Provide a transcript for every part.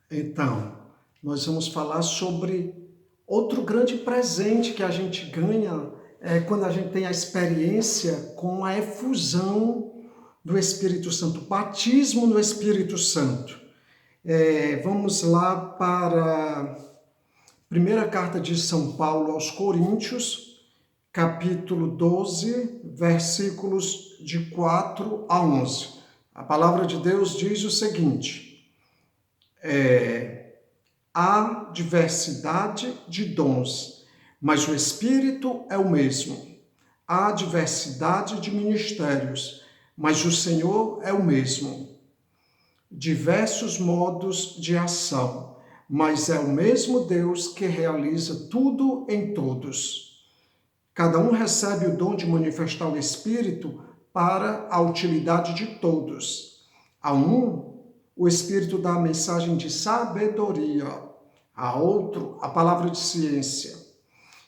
Então, nós vamos falar sobre outro grande presente que a gente ganha quando a gente tem a experiência com a efusão do Espírito Santo, o batismo no Espírito Santo. Vamos lá para a primeira carta de São Paulo aos Coríntios, capítulo 12, versículos de 4 a 11. A palavra de Deus diz o seguinte: há diversidade de dons, mas o Espírito é o mesmo. Há diversidade de ministérios, mas o Senhor é o mesmo. Diversos modos de ação, mas é o mesmo Deus que realiza tudo em todos. Cada um recebe o dom de manifestar o Espírito para a utilidade de todos. A um, o Espírito dá a mensagem de sabedoria, a outro, a palavra de ciência,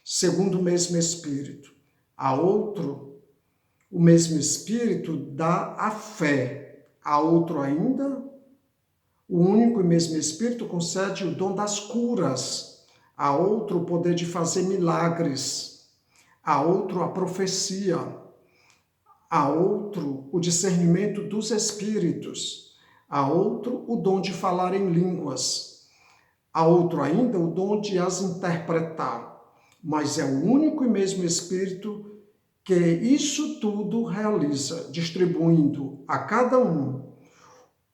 segundo o mesmo Espírito. A outro, o mesmo Espírito dá a fé. A outro ainda, o único e mesmo Espírito concede o dom das curas. A outro, o poder de fazer milagres. A outro, a profecia. A outro, o discernimento dos espíritos. A outro, o dom de falar em línguas. A outro ainda, o dom de as interpretar. Mas é o único e mesmo Espírito que isso tudo realiza, distribuindo a cada um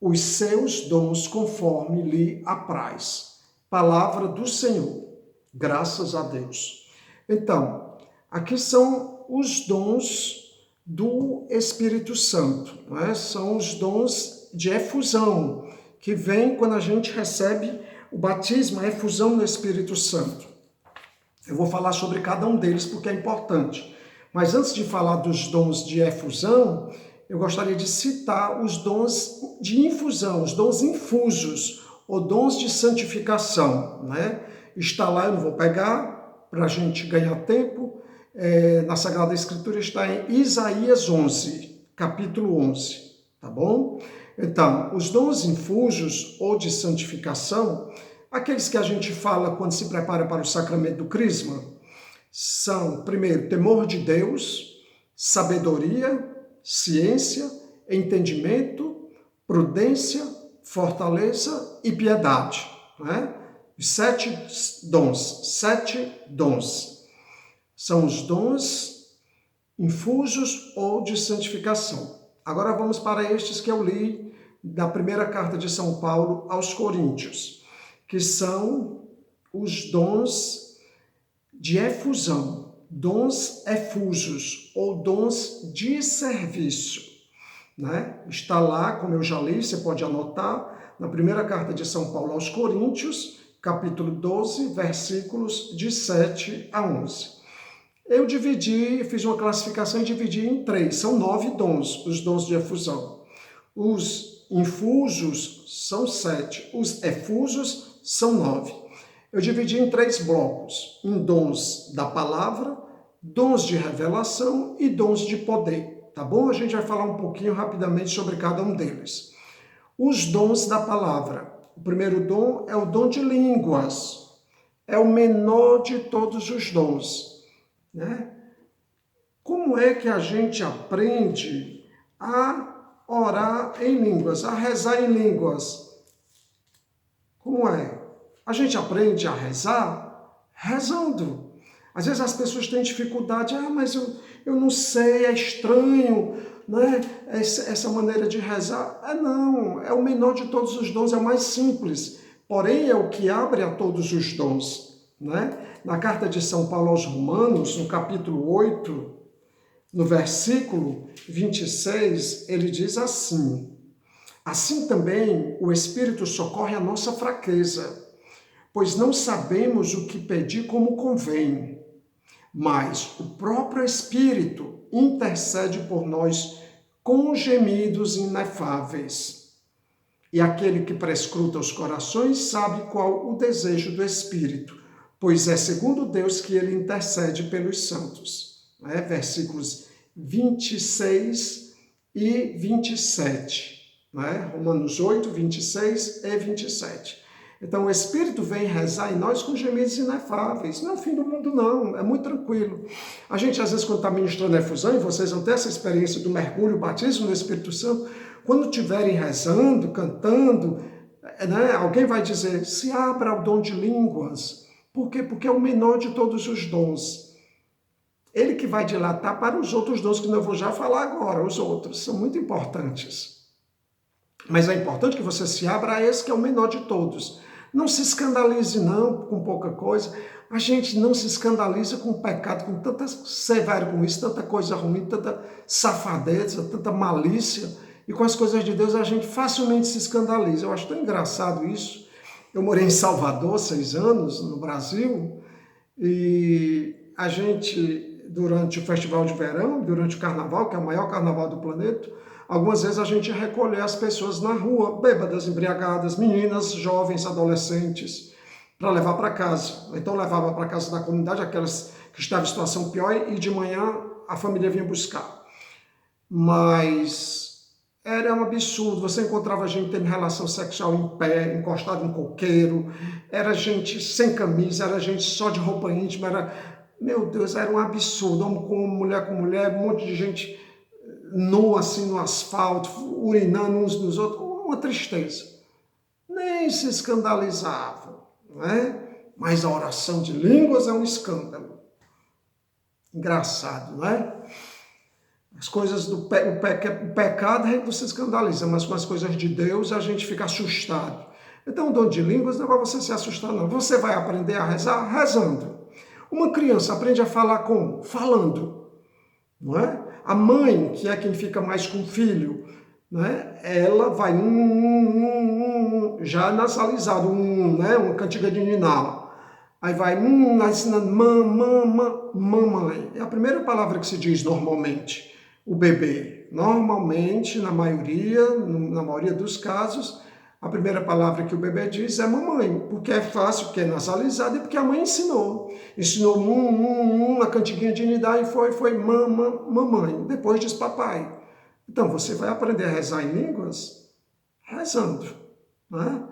os seus dons conforme lhe apraz. Palavra do Senhor. Graças a Deus. Então, aqui são os dons do Espírito Santo, né? São os dons de efusão, que vem quando a gente recebe o batismo, a efusão no Espírito Santo. Eu vou falar sobre cada um deles porque é importante. Mas antes de falar dos dons de efusão, eu gostaria de citar os dons de infusão, os dons infusos, ou dons de santificação, né? Está lá, eu não vou pegar, para a gente ganhar tempo, na Sagrada Escritura está em Isaías 11, capítulo 11, tá bom? Então, os dons infusos ou de santificação, aqueles que a gente fala quando se prepara para o sacramento do crisma, são, primeiro, temor de Deus, sabedoria, ciência, entendimento, prudência, fortaleza e piedade, né? Os 7 dons. São os dons infusos ou de santificação. Agora vamos para estes que eu li da primeira carta de São Paulo aos Coríntios, que são os dons de efusão, dons efusos ou dons de serviço, né? Está lá, como eu já li, você pode anotar, na primeira carta de São Paulo aos Coríntios, capítulo 12, versículos de 7 a 11. Eu fiz uma classificação e dividi em 3. São 9 dons, os dons de efusão. Os infusos são 7, os efusos são 9. Eu dividi em 3 blocos, em dons da palavra, dons de revelação e dons de poder, tá bom? A gente vai falar um pouquinho rapidamente sobre cada um deles. Os dons da palavra. O primeiro dom é o dom de línguas. É o menor de todos os dons, né? Como é que a gente aprende a orar em línguas, a rezar em línguas? Como é? A gente aprende a rezar rezando. Às vezes as pessoas têm dificuldade, mas eu não sei, é estranho, né? Essa maneira de rezar. Não, é o menor de todos os dons, é o mais simples, porém é o que abre a todos os dons, né? Na carta de São Paulo aos Romanos, no capítulo 8, no versículo 26, ele diz assim: assim também o Espírito socorre a nossa fraqueza, pois não sabemos o que pedir como convém, mas o próprio Espírito intercede por nós com gemidos inefáveis. E aquele que prescruta os corações sabe qual o desejo do Espírito, pois é segundo Deus que ele intercede pelos santos. Versículos 26 e 27. Romanos 8, 26 e 27. Então o Espírito vem rezar em nós com gemidos inefáveis. Não é o fim do mundo, não. É muito tranquilo. A gente, às vezes, quando está ministrando a efusão, e vocês vão ter essa experiência do mergulho, o batismo no Espírito Santo, quando estiverem rezando, cantando, né, alguém vai dizer, se abra ao dom de línguas. Por quê? Porque é o menor de todos os dons. Ele que vai dilatar para os outros dons, que eu vou já falar agora. Os outros são muito importantes. Mas é importante que você se abra a esse que é o menor de todos. Não se escandalize não com pouca coisa. A gente não se escandaliza com o pecado, com tanta severo com isso, tanta coisa ruim, tanta safadeza, tanta malícia. E com as coisas de Deus a gente facilmente se escandaliza. Eu acho tão engraçado isso. Eu morei em Salvador 6 anos, no Brasil, e a gente, durante o Festival de Verão, durante o Carnaval, que é o maior carnaval do planeta, algumas vezes a gente recolhe as pessoas na rua, bêbadas, embriagadas, meninas, jovens, adolescentes, para levar para casa. Então levava para casa da comunidade aquelas que estavam em situação pior e de manhã a família vinha buscar. Mas era um absurdo, você encontrava gente tendo relação sexual em pé, encostado em coqueiro, era gente sem camisa, era gente só de roupa íntima, era, meu Deus, era um absurdo, homem com mulher, um monte de gente nu assim no asfalto, urinando uns nos outros, uma tristeza. Nem se escandalizavam, não é? Mas a oração de línguas é um escândalo. Engraçado, não é? As coisas do pecado a gente não se escandaliza, mas com as coisas de Deus a gente fica assustado. Então o dom de línguas não é para você se assustar, não. Você vai aprender a rezar rezando. Uma criança aprende a falar como? Falando, não é? A mãe, que é quem fica mais com o filho, né? Ela vai já nasalizado, né? Uma cantiga de ninar. Aí vai ensinando mamãe. É a primeira palavra que se diz normalmente. O bebê, normalmente, na maioria dos casos, a primeira palavra que o bebê diz é mamãe, porque é fácil, porque é nasalizado e porque a mãe ensinou. Ensinou a cantiguinha de Nidá e foi mamãe. Depois diz papai. Então, você vai aprender a rezar em línguas rezando, né?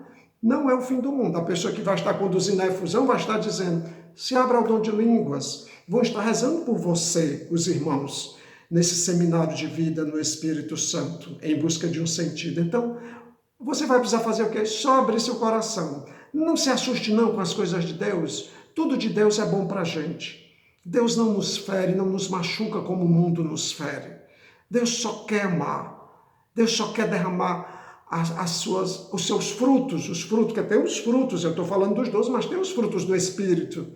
Não é o fim do mundo. A pessoa que vai estar conduzindo a efusão vai estar dizendo, se abra ao dom de línguas, vão estar rezando por você, os irmãos, nesse seminário de vida no Espírito Santo, em busca de um sentido. Então, você vai precisar fazer o quê? Só abrir seu coração. Não se assuste não com as coisas de Deus. Tudo de Deus é bom para a gente. Deus não nos fere, não nos machuca como o mundo nos fere. Deus só quer amar. Deus só quer derramar os seus frutos, que tem os frutos, eu estou falando dos 12, mas tem os frutos do Espírito,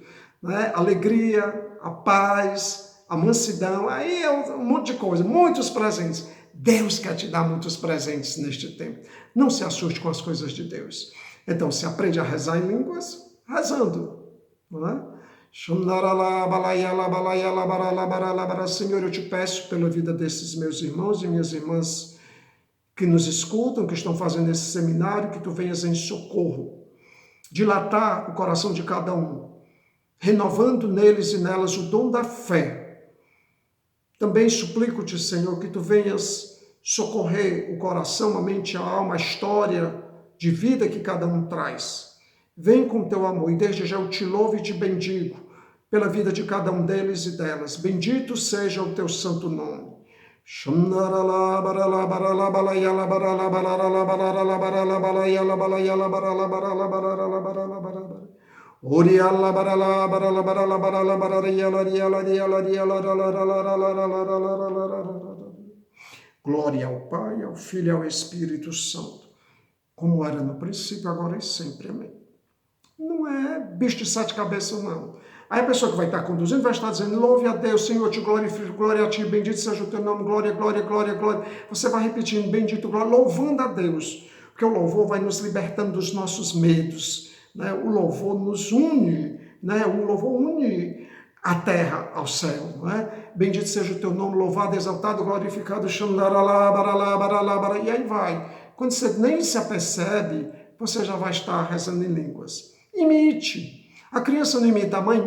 né? Alegria, a paz, a mansidão, aí é um monte de coisa, muitos presentes. Deus quer te dar muitos presentes neste tempo. Não se assuste com as coisas de Deus. Então, se aprende a rezar em línguas, rezando, não é? Senhor, eu te peço pela vida desses meus irmãos e minhas irmãs que nos escutam, que estão fazendo esse seminário, que tu venhas em socorro, dilatar o coração de cada um, renovando neles e nelas o dom da fé. Também suplico-te, Senhor, que tu venhas socorrer o coração, a mente, a alma, a história de vida que cada um traz. Vem com teu amor e desde já eu te louvo e te bendigo pela vida de cada um deles e delas. Bendito seja o teu santo nome. Glória ao Pai, ao Filho e ao Espírito Santo, como era no princípio, agora e sempre. Amém. Não é bicho de 7 cabeças, não. Aí a pessoa que vai estar conduzindo vai estar dizendo, louve a Deus, Senhor, te glorifico, glória a ti, bendito seja o teu nome, glória, glória, glória, glória. Você vai repetindo, bendito, glória, louvando a Deus, porque o louvor vai nos libertando dos nossos medos, né? O louvor nos une, né? O louvor une a terra ao céu, não é? Bendito seja o teu nome, louvado, exaltado, glorificado, e aí vai. Quando você nem se apercebe, você já vai estar rezando em línguas. Imite. A criança não imita a mãe,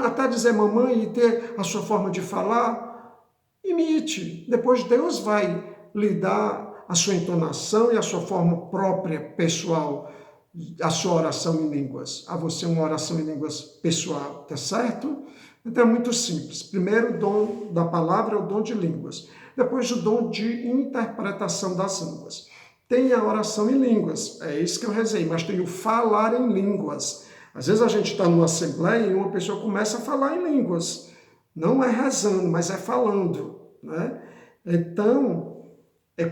até dizer mamãe e ter a sua forma de falar. Imite. Depois Deus vai lhe dar a sua entonação e a sua forma própria, pessoal, a sua oração em línguas, a você uma oração em línguas pessoal, tá certo? Então é muito simples. Primeiro, o dom da palavra é o dom de línguas. Depois, o dom de interpretação das línguas. Tem a oração em línguas, é isso que eu rezei, mas tem o falar em línguas. Às vezes a gente está numa assembleia e uma pessoa começa a falar em línguas. Não é rezando, mas é falando, né? Então,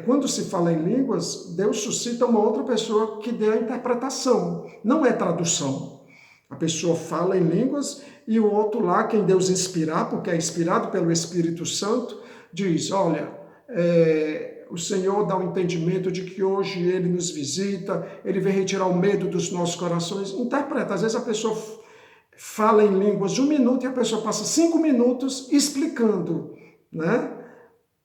quando se fala em línguas, Deus suscita uma outra pessoa que dê a interpretação. Não é tradução. A pessoa fala em línguas e o outro lá, quem Deus inspirar, porque é inspirado pelo Espírito Santo, diz, olha, o Senhor dá o entendimento de que hoje Ele nos visita, Ele vem retirar o medo dos nossos corações. Interpreta. Às vezes a pessoa fala em línguas de 1 minuto e a pessoa passa 5 minutos explicando, né?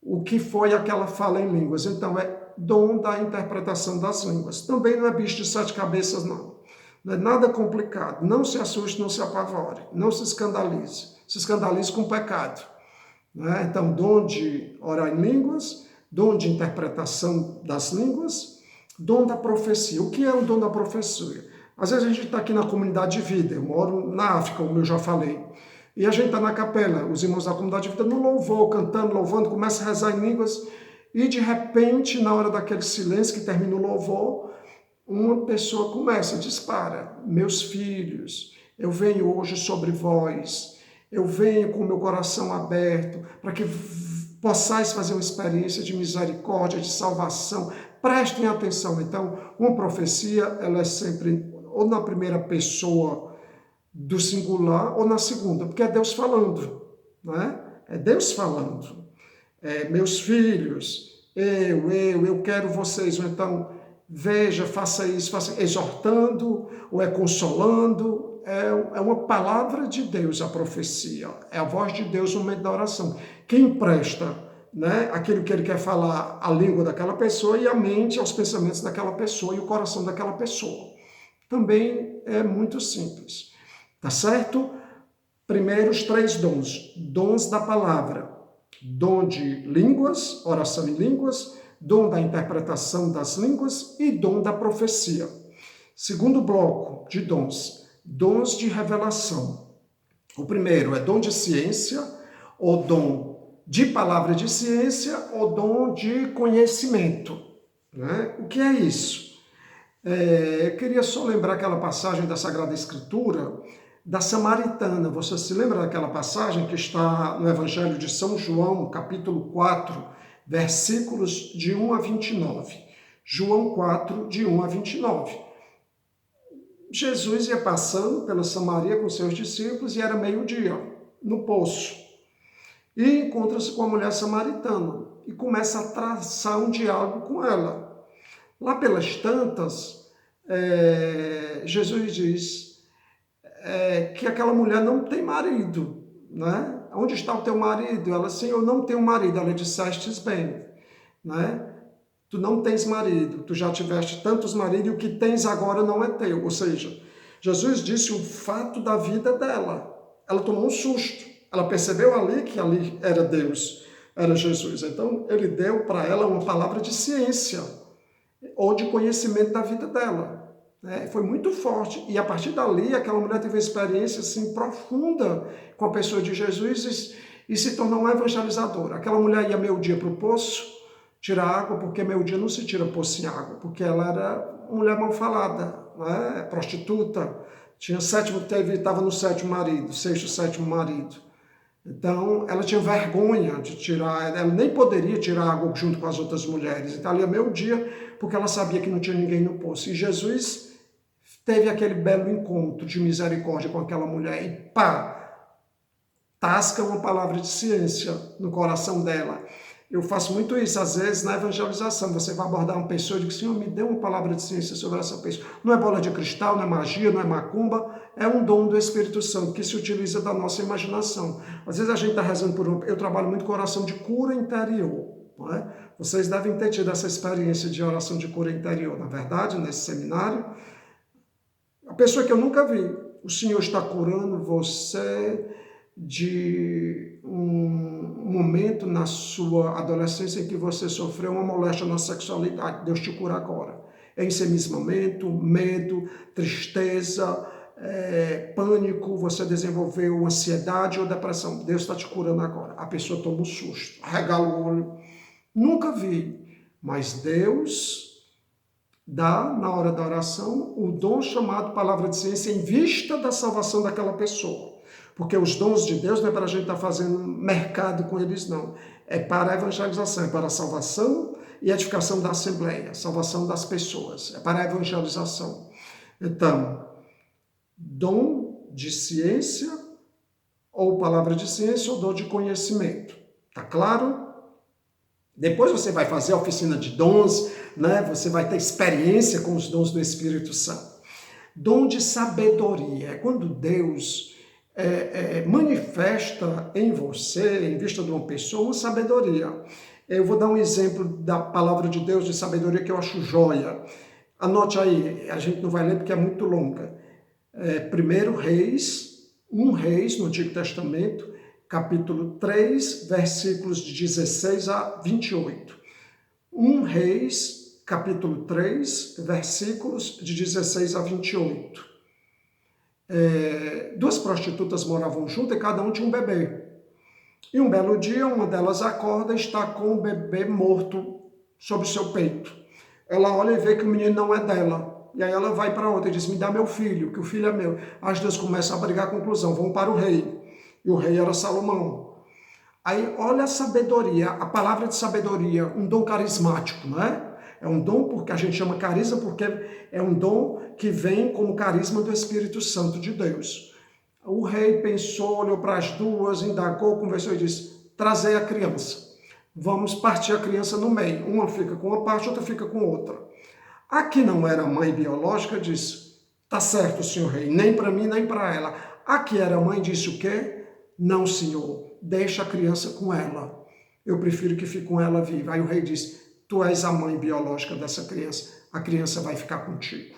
O que foi aquela fala em línguas. Então, é dom da interpretação das línguas. Também não é bicho de 7 cabeças, não. Não é nada complicado. Não se assuste, não se apavore. Não se escandalize. Se escandalize com pecado. Né? Então, dom de orar em línguas, dom de interpretação das línguas, dom da profecia. O que é o dom da profecia? Às vezes a gente está aqui na comunidade de vida. Eu moro na África, como eu já falei. E a gente está na capela, os irmãos da comunidade de vida no louvor, cantando, louvando, começa a rezar em línguas, e de repente, na hora daquele silêncio que termina o louvor, uma pessoa começa, dispara, meus filhos, eu venho hoje sobre vós, eu venho com o meu coração aberto, para que possais fazer uma experiência de misericórdia, de salvação, prestem atenção. Então, uma profecia, ela é sempre ou na primeira pessoa do singular ou na segunda, porque é Deus falando, né? É Deus falando. Meus filhos, eu quero vocês, ou então, veja, faça isso, exortando, ou é consolando, é uma palavra de Deus a profecia, é a voz de Deus no momento da oração. Quem empresta, né, aquilo que ele quer falar, a língua daquela pessoa e a mente aos pensamentos daquela pessoa e o coração daquela pessoa. Também é muito simples. Tá certo? Primeiro, os 3 dons. Dons da palavra. Dom de línguas, oração em línguas, dom da interpretação das línguas e dom da profecia. Segundo bloco de dons. Dons de revelação. O primeiro é dom de ciência, ou dom de palavra de ciência, ou dom de conhecimento. Né? O que é isso? Eu queria só lembrar aquela passagem da Sagrada Escritura, da Samaritana. Você se lembra daquela passagem que está no Evangelho de São João, capítulo 4, versículos de 1 a 29. João 4, de 1 a 29. Jesus ia passando pela Samaria com seus discípulos e era meio-dia, no poço. E encontra-se com a mulher samaritana e começa a traçar um diálogo com ela. Lá pelas tantas, Jesus diz que aquela mulher não tem marido, né? Onde está o teu marido? Ela, sim, eu não tenho marido. Ela, dissestes bem, né? Tu não tens marido, tu já tiveste tantos maridos e o que tens agora não é teu. Ou seja, Jesus disse o fato da vida dela. Ela tomou um susto. Ela percebeu ali que ali era Deus, era Jesus. Então, ele deu para ela uma palavra de ciência ou de conhecimento da vida dela. Foi muito forte. E a partir dali, aquela mulher teve uma experiência assim, profunda com a pessoa de Jesus e se tornou uma evangelizadora. Aquela mulher ia meio dia para o poço tirar água, porque meio dia não se tira poço em água, porque ela era mulher mal falada, né? Prostituta, estava no 7º marido, 6º, 7º marido. Então, ela tinha vergonha de tirar, ela nem poderia tirar água junto com as outras mulheres. Então, ela ia meio dia, porque ela sabia que não tinha ninguém no poço. E Jesus teve aquele belo encontro de misericórdia com aquela mulher e pá, tasca uma palavra de ciência no coração dela. Eu faço muito isso, às vezes, na evangelização. Você vai abordar uma pessoa e diz, Senhor, me dê uma palavra de ciência sobre essa pessoa. Não é bola de cristal, não é magia, não é macumba, é um dom do Espírito Santo que se utiliza da nossa imaginação. Às vezes a gente está rezando por um... Eu trabalho muito com oração de cura interior. Não é? Vocês devem ter tido essa experiência de oração de cura interior. Na verdade, nesse seminário, a pessoa que eu nunca vi, o Senhor está curando você de um momento na sua adolescência em que você sofreu uma moléstia na sexualidade. Deus te cura agora. ensimismamento, medo, tristeza, pânico, você desenvolveu ansiedade ou depressão. Deus está te curando agora. A pessoa toma um susto, arregala o olho. Nunca vi, mas Deus dá, na hora da oração, o dom chamado palavra de ciência em vista da salvação daquela pessoa. Porque os dons de Deus não é para a gente estar fazendo mercado com eles, não. É para a evangelização, é para a salvação e edificação da Assembleia, salvação das pessoas, é para a evangelização. Então, dom de ciência, ou palavra de ciência, ou dom de conhecimento. Tá claro? Depois você vai fazer a oficina de dons, né? Você vai ter experiência com os dons do Espírito Santo. Dom de sabedoria é quando Deus manifesta em você, em vista de uma pessoa, uma sabedoria. Eu vou dar um exemplo da palavra de Deus de sabedoria que eu acho joia. Anote aí, a gente não vai ler porque é muito longa. 1 Reis, 1 Reis, no Antigo Testamento, capítulo 3, versículos de 16 a 28. 1 Reis, capítulo 3, versículos de 16 a 28. Duas prostitutas moravam juntas e cada um tinha um bebê. E um belo dia, uma delas acorda e está com o bebê morto sobre o seu peito. Ela olha e vê que o menino não é dela. E aí ela vai para outra e diz, me dá meu filho, que o filho é meu. As duas começam a brigar, conclusão, vão para o rei. E o rei era Salomão. Aí olha a sabedoria, a palavra de sabedoria, um dom carismático, não é? É um dom porque a gente chama carisma porque é um dom que vem como carisma do Espírito Santo de Deus. O rei pensou, olhou para as duas, indagou, conversou e disse, trazei a criança. Vamos partir a criança no meio. Uma fica com uma parte, outra fica com outra. A que não era mãe biológica disse, tá certo, senhor rei, nem para mim, nem para ela. A que era mãe disse o quê? Não, senhor, deixa a criança com ela. Eu prefiro que fique com ela viva. Aí o rei disse, tu és a mãe biológica dessa criança, a criança vai ficar contigo.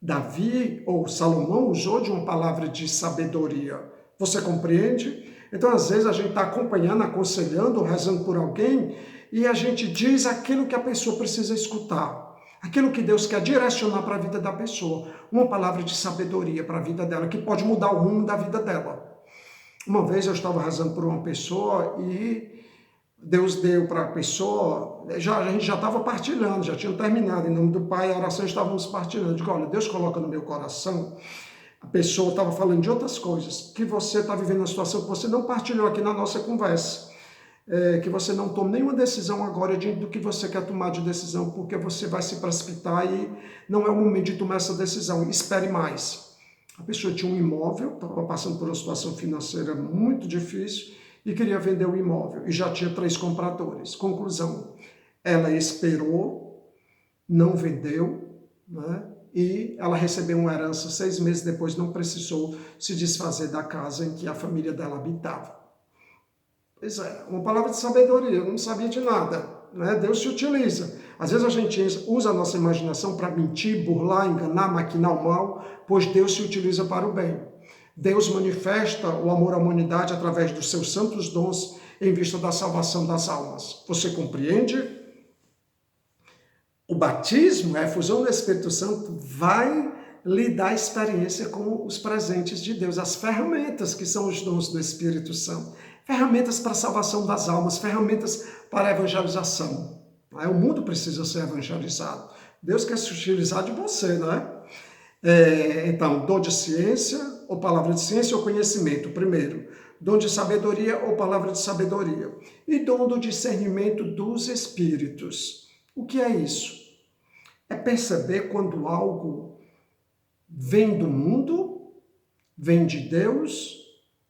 Davi, ou Salomão, usou de uma palavra de sabedoria. Você compreende? Então, às vezes, a gente está acompanhando, aconselhando, rezando por alguém, e a gente diz aquilo que a pessoa precisa escutar. Aquilo que Deus quer direcionar para a vida da pessoa. Uma palavra de sabedoria para a vida dela, que pode mudar o rumo da vida dela. Uma vez eu estava rezando por uma pessoa e Deus deu para a pessoa, a gente já estava partilhando, já tinha terminado, em nome do Pai, a oração estávamos partilhando. Eu digo, olha, Deus coloca no meu coração, a pessoa estava falando de outras coisas, que você está vivendo uma situação que você não partilhou aqui na nossa conversa, que você não tome nenhuma decisão agora diante do que você quer tomar de decisão, porque você vai se precipitar e não é o momento de tomar essa decisão, espere mais. A pessoa tinha um imóvel, estava passando por uma situação financeira muito difícil, e queria vender o imóvel, e já tinha 3 compradores. Conclusão, ela esperou, não vendeu, né? E ela recebeu uma herança 6 meses depois, não precisou se desfazer da casa em que a família dela habitava. Pois é, uma palavra de sabedoria, eu não sabia de nada, né? Deus se utiliza. Às vezes a gente usa a nossa imaginação para mentir, burlar, enganar, maquinar o mal, pois Deus se utiliza para o bem. Deus manifesta o amor à humanidade através dos seus santos dons em vista da salvação das almas. Você compreende? O batismo, a efusão do Espírito Santo, vai lhe dar experiência com os presentes de Deus, as ferramentas que são os dons do Espírito Santo. Ferramentas para a salvação das almas, ferramentas para a evangelização. O mundo precisa ser evangelizado. Deus quer se utilizar de você, não é? Então, dom de ciência, ou palavra de ciência, ou conhecimento, primeiro. Dom de sabedoria, ou palavra de sabedoria. E dom do discernimento dos espíritos. O que é isso? É perceber quando algo vem do mundo, vem de Deus,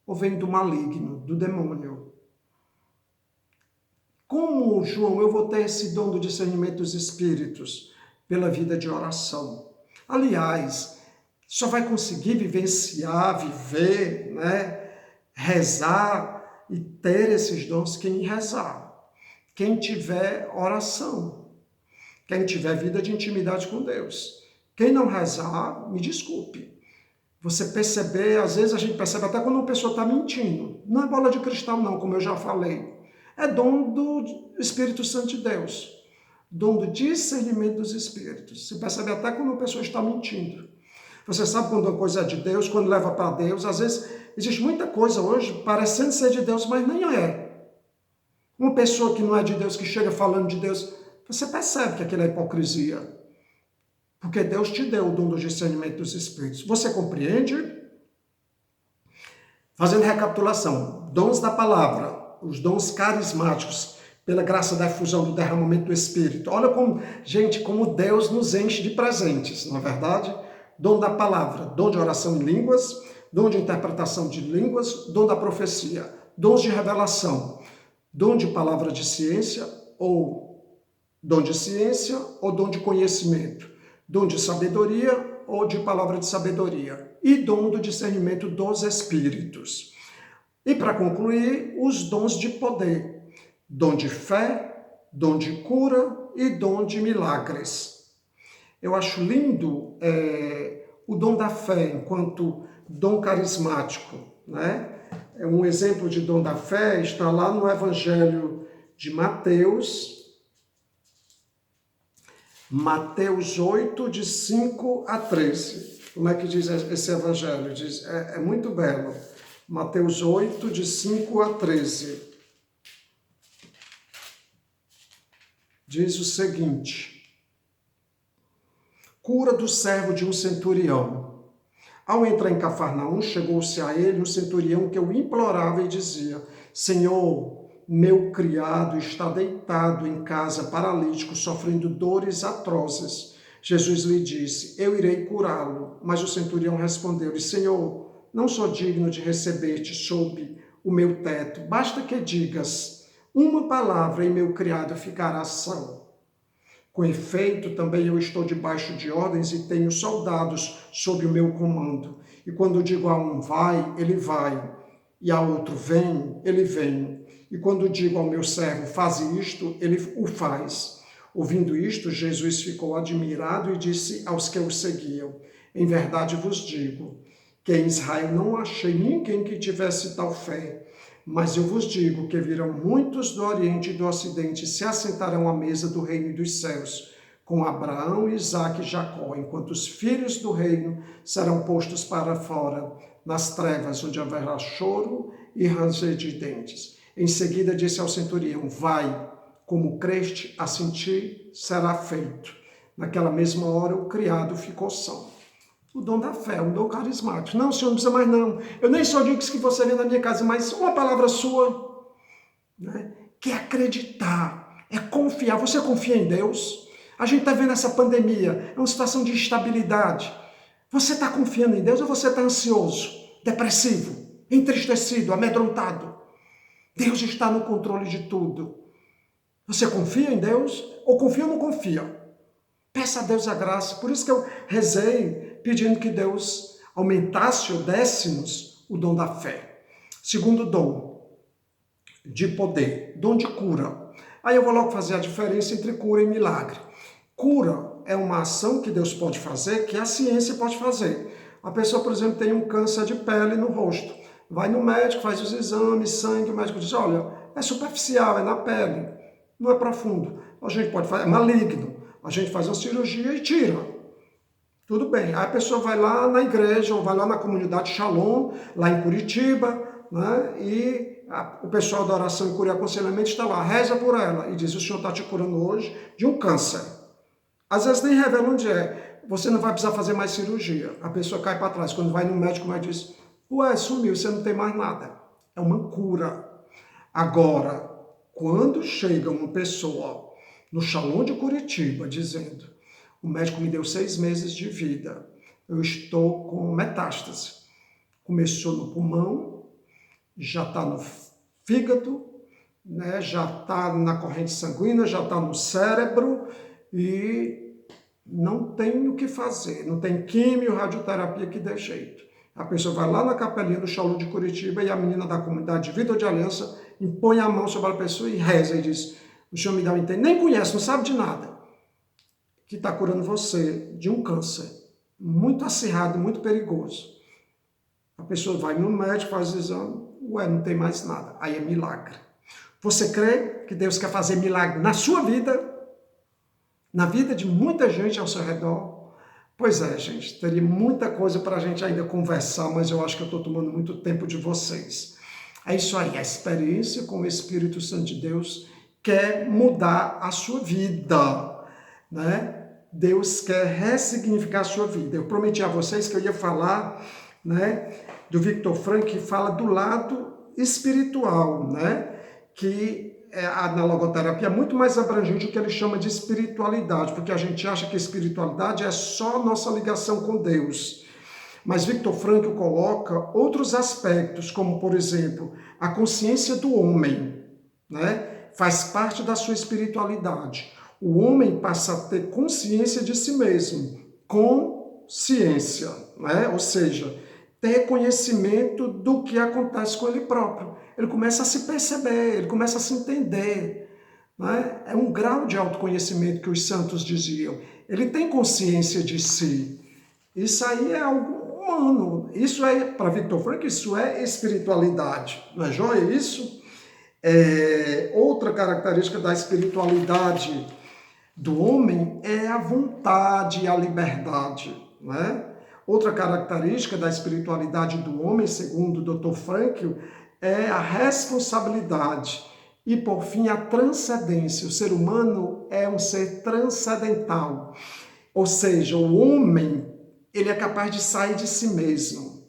ou vem do maligno, do demônio. Como, João, eu vou ter esse dom do discernimento dos espíritos? Pela vida de oração. Aliás, só vai conseguir vivenciar, viver, né, rezar e ter esses dons quem rezar. Quem tiver oração. Quem tiver vida de intimidade com Deus. Quem não rezar, me desculpe. Você perceber, às vezes a gente percebe até quando uma pessoa está mentindo. Não é bola de cristal não, como eu já falei. É dom do Espírito Santo de Deus. Dom do discernimento dos espíritos. Você percebe até quando uma pessoa está mentindo. Você sabe quando uma coisa é de Deus, quando leva para Deus. Às vezes, existe muita coisa hoje parecendo ser de Deus, mas nem é. Uma pessoa que não é de Deus, que chega falando de Deus, você percebe que aquilo é hipocrisia. Porque Deus te deu o dom do discernimento dos espíritos. Você compreende? Fazendo recapitulação, dons da palavra, os dons carismáticos, pela graça da efusão do derramamento do Espírito. Olha como, gente, como Deus nos enche de presentes, não é verdade? Dom da palavra, dom de oração em línguas, dom de interpretação de línguas, dom da profecia, dons de revelação, dom de palavra de ciência, ou dom de conhecimento, dom de sabedoria ou de palavra de sabedoria, e dom do discernimento dos espíritos. E para concluir, os dons de poder, dom de fé, dom de cura e dom de milagres. Eu acho lindo o dom da fé enquanto dom carismático, né? Um exemplo de dom da fé está lá no Evangelho de Mateus, Mateus 8, de 5 a 13. Como é que diz esse evangelho? Diz, é muito belo. Mateus 8, de 5 a 13. Diz o seguinte: cura do servo de um centurião. Ao entrar em Cafarnaum, chegou-se a ele um centurião que o implorava e dizia: Senhor, meu criado está deitado em casa, paralítico, sofrendo dores atrozes. Jesus lhe disse: eu irei curá-lo. Mas o centurião respondeu-lhe: Senhor, não sou digno de receber-te sob o meu teto. Basta que digas uma palavra e meu criado ficará são. Com efeito, também eu estou debaixo de ordens e tenho soldados sob o meu comando. E quando digo a um vai, ele vai, e a outro vem, ele vem. E quando digo ao meu servo, faz isto, ele o faz. Ouvindo isto, Jesus ficou admirado e disse aos que o seguiam: em verdade vos digo, que em Israel não achei ninguém que tivesse tal fé. Mas eu vos digo que virão muitos do Oriente e do Ocidente e se assentarão à mesa do reino dos céus, com Abraão, Isaque e Jacó, enquanto os filhos do reino serão postos para fora, nas trevas, onde haverá choro e ranger de dentes. Em seguida disse ao centurião: vai, como creste, assim te será feito. Naquela mesma hora o criado ficou são. O dom da fé, um dom carismático. Não, senhor, não precisa mais não. Eu nem só digo que você vem na minha casa, mas uma palavra sua, né? Que é acreditar, é confiar. Você confia em Deus? A gente está vendo essa pandemia, é uma situação de instabilidade. Você está confiando em Deus ou você está ansioso, depressivo, entristecido, amedrontado? Deus está no controle de tudo. Você confia em Deus ou confia ou não confia? Peça a Deus a graça. Por isso que eu rezei pedindo que Deus aumentasse ou desse-nos o dom da fé. Segundo dom, de poder, dom de cura. Aí eu vou logo fazer a diferença entre cura e milagre. Cura é uma ação que Deus pode fazer, que a ciência pode fazer. A pessoa, por exemplo, tem um câncer de pele no rosto. Vai no médico, faz os exames, sangue, o médico diz: olha, é superficial, é na pele, não é profundo. A gente pode fazer, é maligno. A gente faz uma cirurgia e tira. Tudo bem. Aí a pessoa vai lá na igreja, ou vai lá na comunidade Shalom, lá em Curitiba, né? E o pessoal da oração e cura e aconselhamento está lá, reza por ela e diz: o Senhor está te curando hoje de um câncer. Às vezes nem revela onde é. Você não vai precisar fazer mais cirurgia. A pessoa cai para trás. Quando vai no médico, o médico diz: ué, sumiu, você não tem mais nada. É uma cura. Agora, quando chega uma pessoa no Shalom de Curitiba dizendo: o médico me deu 6 meses de vida, eu estou com metástase. Começou no pulmão, já está no fígado, né, já está na corrente sanguínea, já está no cérebro e não tem o que fazer, não tem químio, radioterapia que dê jeito. A pessoa vai lá na capelinha do Shalom de Curitiba e a menina da comunidade de Vida ou de Aliança impõe a mão sobre a pessoa e reza e diz: o Senhor me dá um entendimento, nem conhece, não sabe de nada, que está curando você de um câncer muito acirrado, muito perigoso. A pessoa vai no médico, faz o exame, ué, não tem mais nada. Aí é milagre. Você crê que Deus quer fazer milagre na sua vida? na vida de muita gente ao seu redor. Pois é, gente, teria muita coisa para a gente ainda conversar, mas eu acho que eu estou tomando muito tempo de vocês. É isso aí, a experiência com o Espírito Santo de Deus quer mudar a sua vida, né? Deus quer ressignificar a sua vida. Eu prometi a vocês que eu ia falar, né, do Viktor Frankl, que fala do lado espiritual, né? Que na logoterapia é muito mais abrangente o que ele chama de espiritualidade, porque a gente acha que espiritualidade é só nossa ligação com Deus. Mas Viktor Frankl coloca outros aspectos, como, por exemplo, a consciência do homem, né? Faz parte da sua espiritualidade. O homem passa a ter consciência de si mesmo, consciência, né? Ou seja, ter conhecimento do que acontece com ele próprio. Ele começa a se perceber, ele começa a se entender. Né? É um grau de autoconhecimento que os santos diziam. Ele tem consciência de si. Isso aí é algo humano. Isso é, para Viktor Frankl, isso é espiritualidade. Não é joia isso? Outra característica da espiritualidade do homem é a vontade e a liberdade, né? Outra característica da espiritualidade do homem, segundo o Dr. Frankl, é a responsabilidade e, por fim, a transcendência. O ser humano é um ser transcendental, ou seja, o homem ele é capaz de sair de si mesmo.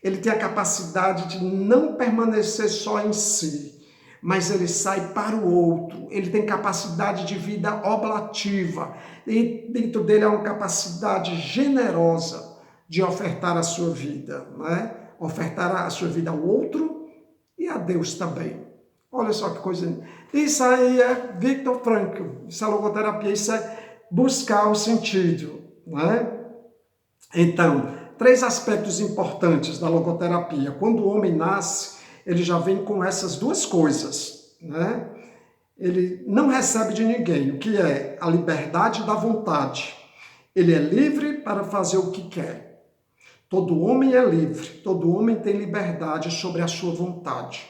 Ele tem a capacidade de não permanecer só em si, mas ele sai para o outro. Ele tem capacidade de vida oblativa. E dentro dele há uma capacidade generosa de ofertar a sua vida, né? Ofertar a sua vida ao outro e a Deus também. Olha só que coisa. Isso aí é Viktor Frankl, isso é logoterapia, isso é buscar o sentido, né? Então, 3 aspectos importantes da logoterapia. Quando o homem nasce, ele já vem com essas 2 coisas, né? Ele não recebe de ninguém, o que é a liberdade da vontade. Ele é livre para fazer o que quer. Todo homem é livre, todo homem tem liberdade sobre a sua vontade.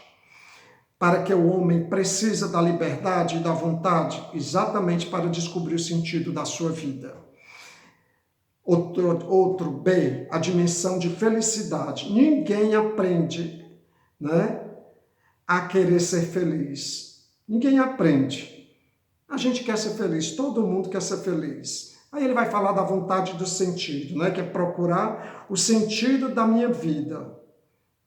Para que o homem precisa da liberdade e da vontade? Exatamente para descobrir o sentido da sua vida. Outro B, a dimensão de felicidade. Ninguém aprende, né, a querer ser feliz. Ninguém aprende. A gente quer ser feliz, todo mundo quer ser feliz. Aí ele vai falar da vontade do sentido, né, que é procurar o sentido da minha vida.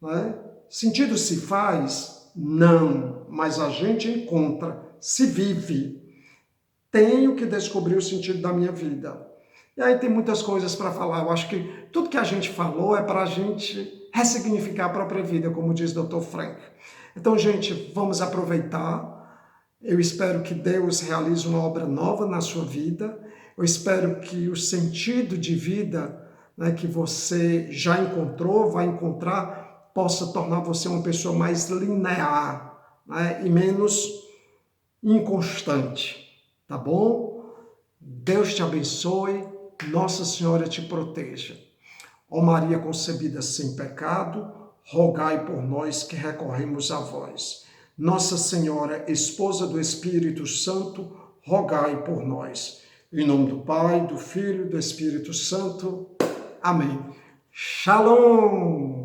Né? Sentido se faz? Não, mas a gente encontra, se vive. Tenho que descobrir o sentido da minha vida. E aí tem muitas coisas para falar. Eu acho que tudo que a gente falou é para a gente ressignificar a própria vida, como diz Dr. Frankl. Então, gente, vamos aproveitar. Eu espero que Deus realize uma obra nova na sua vida. Eu espero que o sentido de vida, né, que você já encontrou, vai encontrar, possa tornar você uma pessoa mais linear, né, e menos inconstante. Tá bom? Deus te abençoe. Nossa Senhora te proteja. Ó Maria concebida sem pecado, rogai por nós que recorremos a vós. Nossa Senhora, esposa do Espírito Santo, rogai por nós. Em nome do Pai, do Filho e do Espírito Santo. Amém. Shalom!